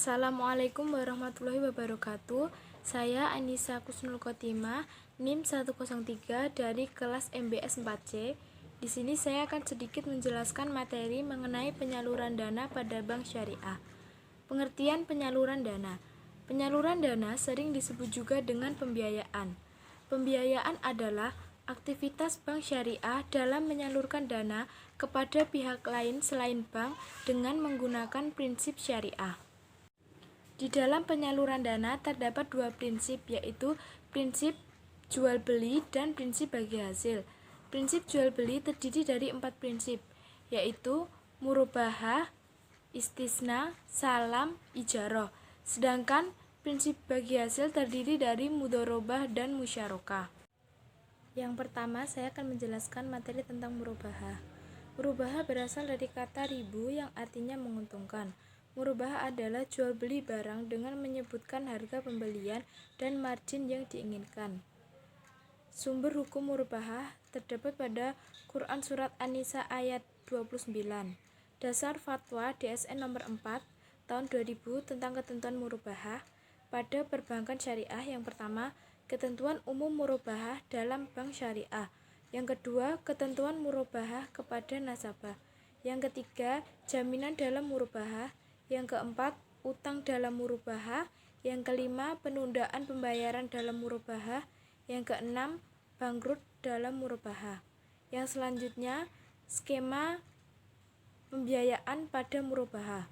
Assalamualaikum warahmatullahi wabarakatuh. Saya Anissa Kusnul Khotimah, NIM 103 dari kelas MBS 4C. Di sini saya akan sedikit menjelaskan materi mengenai penyaluran dana pada bank syariah. Pengertian penyaluran dana. Penyaluran dana sering disebut juga dengan pembiayaan. Pembiayaan adalah aktivitas bank syariah dalam menyalurkan dana kepada pihak lain selain bank dengan menggunakan prinsip syariah. Di dalam penyaluran dana terdapat dua prinsip, yaitu prinsip jual beli dan prinsip bagi hasil. Prinsip jual beli terdiri dari 4 prinsip, yaitu murabahah, istisna, salam, ijarah. Sedangkan prinsip bagi hasil terdiri dari mudharabah dan musyarakah. Yang pertama, saya akan menjelaskan materi tentang murabahah. Murabahah berasal dari kata ribu yang artinya menguntungkan. Murabahah adalah jual beli barang dengan menyebutkan harga pembelian dan margin yang diinginkan. Sumber hukum murabahah terdapat pada Quran Surat An-Nisa ayat 29. Dasar Fatwa DSN nomor 4 tahun 2000 tentang ketentuan murabahah pada perbankan syariah. Yang pertama, ketentuan umum murabahah dalam bank syariah. Yang kedua, ketentuan murabahah kepada nasabah. Yang ketiga, jaminan dalam murabahah. Yang keempat, utang dalam murabahah. Yang kelima, penundaan pembayaran dalam murabahah. Yang keenam, bangkrut dalam murabahah. Yang selanjutnya, skema pembiayaan pada murabahah.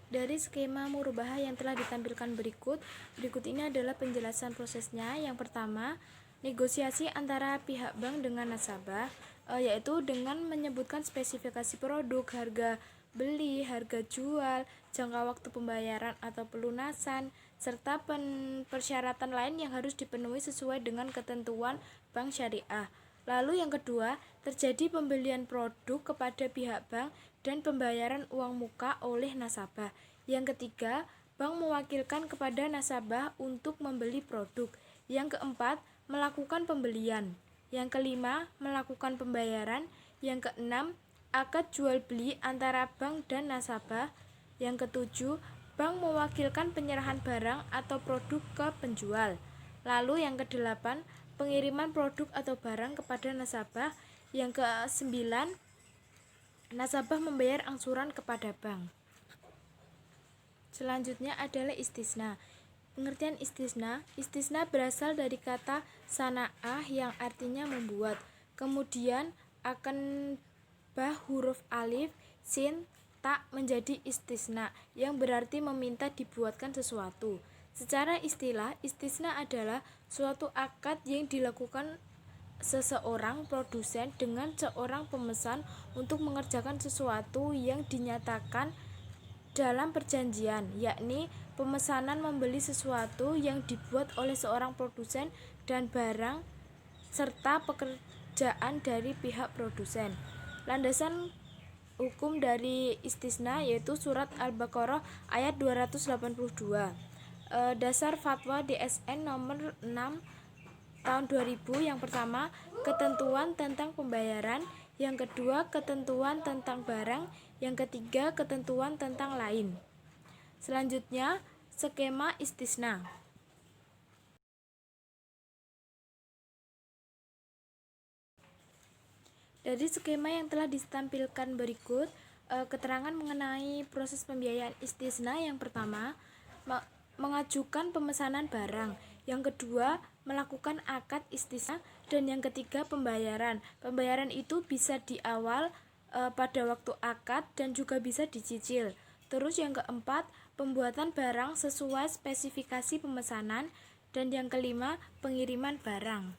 Dari skema murabahah yang telah ditampilkan berikut ini adalah penjelasan prosesnya. Yang pertama, negosiasi antara pihak bank dengan nasabah, yaitu dengan menyebutkan spesifikasi produk, harga beli, harga jual, jangka waktu pembayaran atau pelunasan, serta persyaratan lain yang harus dipenuhi sesuai dengan ketentuan bank syariah. Lalu yang kedua, terjadi pembelian produk kepada pihak bank dan pembayaran uang muka oleh nasabah. Yang ketiga, bank mewakilkan kepada nasabah untuk membeli produk. Yang keempat, melakukan pembelian. Yang kelima, melakukan pembayaran. Yang keenam, akad jual beli antara bank dan nasabah. Yang ketujuh, bank mewakilkan penyerahan barang atau produk ke penjual. Lalu yang kedelapan, pengiriman produk atau barang kepada nasabah. Yang kesembilan, nasabah membayar angsuran kepada bank. Selanjutnya adalah istisna. Pengertian istisna berasal dari kata sana'ah yang artinya membuat. Kemudian akan huruf alif, sin, ta menjadi istisna yang berarti meminta dibuatkan sesuatu. Secara istilah, istisna adalah suatu akad yang dilakukan seseorang produsen dengan seorang pemesan untuk mengerjakan sesuatu yang dinyatakan dalam perjanjian, yakni pemesanan membeli sesuatu yang dibuat oleh seorang produsen dan barang serta pekerjaan dari pihak produsen. Landasan hukum dari istisna yaitu surat Al-Baqarah ayat 282. Dasar Fatwa DSN nomor 6 tahun 2000. Yang pertama, ketentuan tentang pembayaran. Yang kedua, ketentuan tentang barang. Yang ketiga, ketentuan tentang lain. Selanjutnya, skema istisna. Dari skema yang telah ditampilkan berikut, keterangan mengenai proses pembiayaan istisna. Yang pertama, mengajukan pemesanan barang. Yang kedua, melakukan akad istisna. Dan yang ketiga, pembayaran. Pembayaran itu bisa di awal pada waktu akad dan juga bisa dicicil. Terus yang keempat, pembuatan barang sesuai spesifikasi pemesanan. Dan yang kelima, pengiriman barang.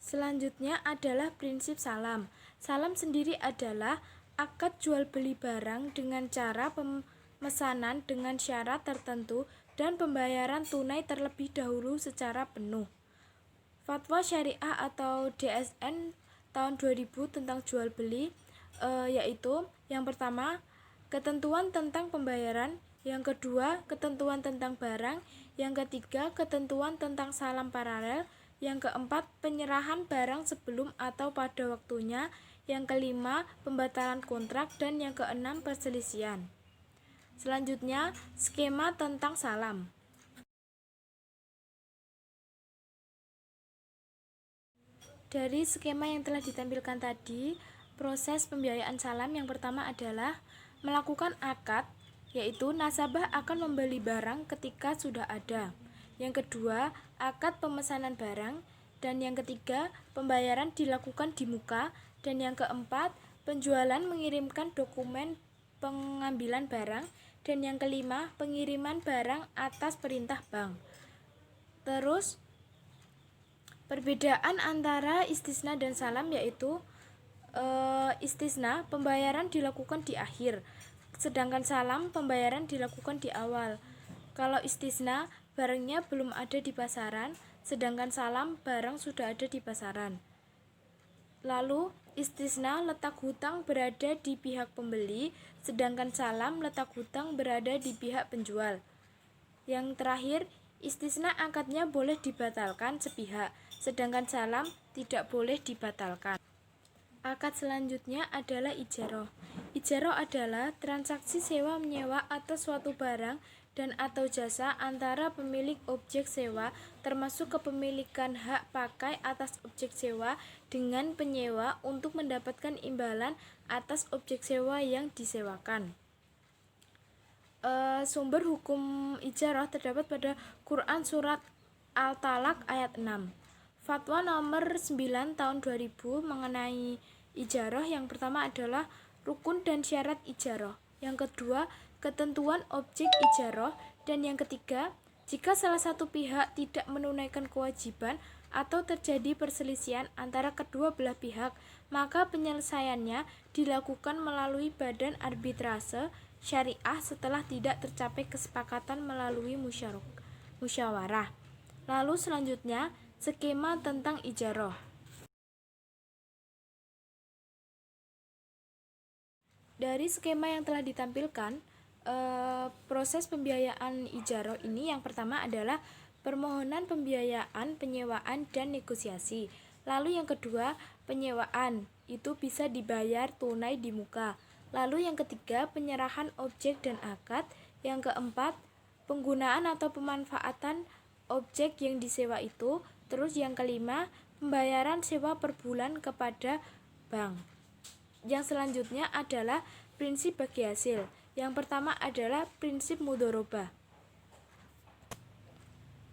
Selanjutnya adalah prinsip salam. Salam sendiri adalah akad jual beli barang dengan cara pemesanan dengan syarat tertentu dan pembayaran tunai terlebih dahulu secara penuh. Fatwa Syariah atau DSN tahun 2000 tentang jual beli, yaitu yang pertama, ketentuan tentang pembayaran. Yang kedua, ketentuan tentang barang. Yang ketiga, ketentuan tentang salam paralel. Yang keempat, penyerahan barang sebelum atau pada waktunya. yang kelima pembatalan kontrak, dan yang keenam perselisihan. Selanjutnya, skema tentang salam. Dari skema yang telah ditampilkan tadi, proses pembiayaan salam yang pertama adalah melakukan akad, yaitu nasabah akan membeli barang ketika sudah ada. Yang kedua, akad pemesanan barang. Dan yang ketiga, pembayaran dilakukan di muka. Dan yang keempat, penjualan mengirimkan dokumen pengambilan barang. Dan yang kelima, pengiriman barang atas perintah bank. Terus, perbedaan antara istisna dan salam yaitu istisna pembayaran dilakukan di akhir, sedangkan salam pembayaran dilakukan di awal. Kalau istisna barangnya belum ada di pasaran, sedangkan salam barang sudah ada di pasaran. Lalu istisna letak hutang berada di pihak pembeli, sedangkan salam letak hutang berada di pihak penjual. Yang terakhir, istisna akadnya boleh dibatalkan sepihak, sedangkan salam tidak boleh dibatalkan. Akad selanjutnya adalah ijaroh. Ijaroh adalah transaksi sewa-menyewa atas suatu barang dan atau jasa antara pemilik objek sewa termasuk kepemilikan hak pakai atas objek sewa dengan penyewa untuk mendapatkan imbalan atas objek sewa yang disewakan. Sumber hukum ijarah terdapat pada Quran Surat Al-Talaq ayat 6. Fatwa nomor 9 tahun 2000 mengenai ijarah yang pertama adalah rukun dan syarat ijarah. Yang kedua, ketentuan objek ijarah. Dan yang ketiga, jika salah satu pihak tidak menunaikan kewajiban atau terjadi perselisihan antara kedua belah pihak, maka penyelesaiannya dilakukan melalui badan arbitrase syariah setelah tidak tercapai kesepakatan melalui musyawarah. Lalu selanjutnya, skema tentang ijarah. Dari skema yang telah ditampilkan, proses pembiayaan ijarah ini yang pertama adalah permohonan pembiayaan, penyewaan, dan negosiasi. Lalu yang kedua, penyewaan, itu bisa dibayar tunai di muka. Lalu yang ketiga, penyerahan objek dan akad. Yang keempat, penggunaan atau pemanfaatan objek yang disewa itu. Terus yang kelima, pembayaran sewa per bulan kepada bank. Yang selanjutnya adalah prinsip bagi hasil. Yang pertama adalah prinsip mudharabah.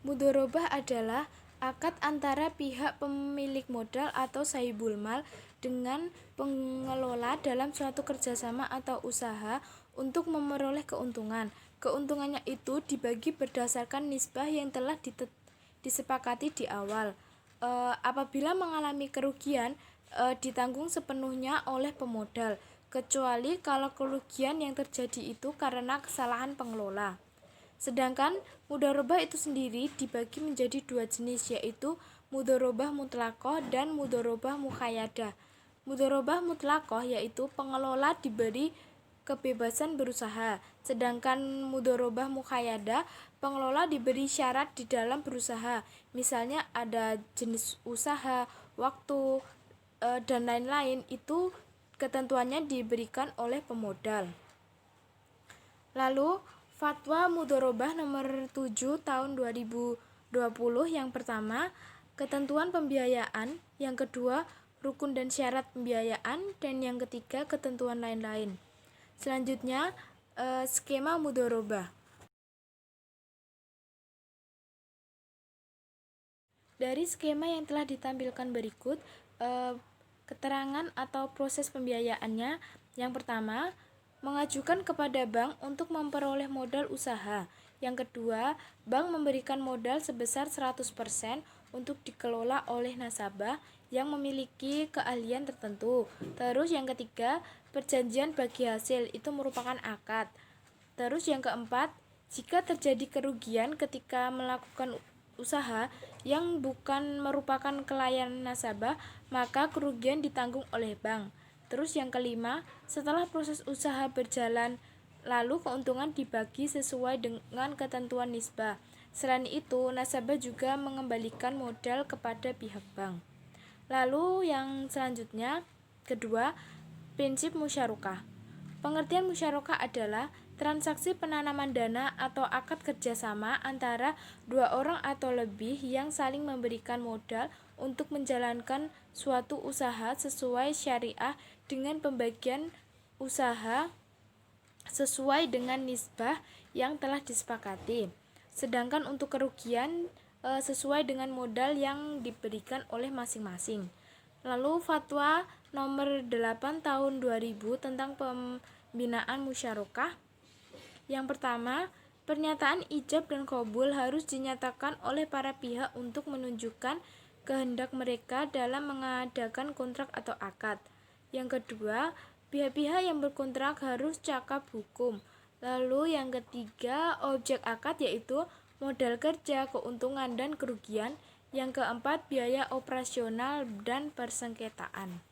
Mudharabah adalah akad antara pihak pemilik modal atau sahibul mal dengan pengelola dalam suatu kerjasama atau usaha untuk memperoleh keuntungan. Keuntungannya itu dibagi berdasarkan nisbah yang telah disepakati di awal. Apabila mengalami kerugian, ditanggung sepenuhnya oleh pemodal, kecuali kalau kerugian yang terjadi itu karena kesalahan pengelola. Sedangkan mudharabah itu sendiri dibagi menjadi dua jenis, yaitu mudharabah mutlaqah dan mudharabah muqayyadah. Mudharabah mutlaqah yaitu pengelola diberi kebebasan berusaha, sedangkan mudharabah muqayyadah pengelola diberi syarat di dalam berusaha. Misalnya ada jenis usaha, waktu, dan lain-lain, itu ketentuannya diberikan oleh pemodal. Lalu Fatwa Mudharabah nomor 7 tahun 2020 yang pertama, ketentuan pembiayaan. Yang kedua, rukun dan syarat pembiayaan. Dan yang ketiga, ketentuan lain-lain. Selanjutnya, skema mudharabah. Dari skema yang telah ditampilkan berikut, keterangan atau proses pembiayaannya. Yang pertama, mengajukan kepada bank untuk memperoleh modal usaha. Yang kedua, bank memberikan modal sebesar 100% untuk dikelola oleh nasabah yang memiliki keahlian tertentu. Terus yang ketiga, perjanjian bagi hasil, itu merupakan akad. Terus yang keempat, jika terjadi kerugian ketika melakukan usaha yang bukan merupakan klien nasabah, maka kerugian ditanggung oleh bank. Terus yang kelima, setelah proses usaha berjalan, lalu keuntungan dibagi sesuai dengan ketentuan nisbah. Selain itu, nasabah juga mengembalikan modal kepada pihak bank. Lalu yang selanjutnya, Kedua, prinsip musyarakah. Pengertian musyarakah adalah transaksi penanaman dana atau akad kerjasama antara dua orang atau lebih yang saling memberikan modal untuk menjalankan suatu usaha sesuai syariah dengan pembagian usaha sesuai dengan nisbah yang telah disepakati. Sedangkan untuk kerugian sesuai dengan modal yang diberikan oleh masing-masing. Lalu fatwa nomor 8 tahun 2000 tentang pembinaan musyarakah. Yang pertama, pernyataan ijab dan qabul harus dinyatakan oleh para pihak untuk menunjukkan kehendak mereka dalam mengadakan kontrak atau akad. Yang kedua, pihak-pihak yang berkontrak harus cakap hukum. Lalu yang ketiga, objek akad yaitu modal kerja, keuntungan dan kerugian. Yang keempat, biaya operasional dan persengketaan.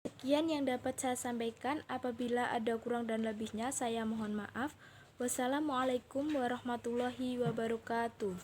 Sekian yang dapat saya sampaikan. Apabila ada kurang dan lebihnya, saya mohon maaf. Wassalamualaikum warahmatullahi wabarakatuh.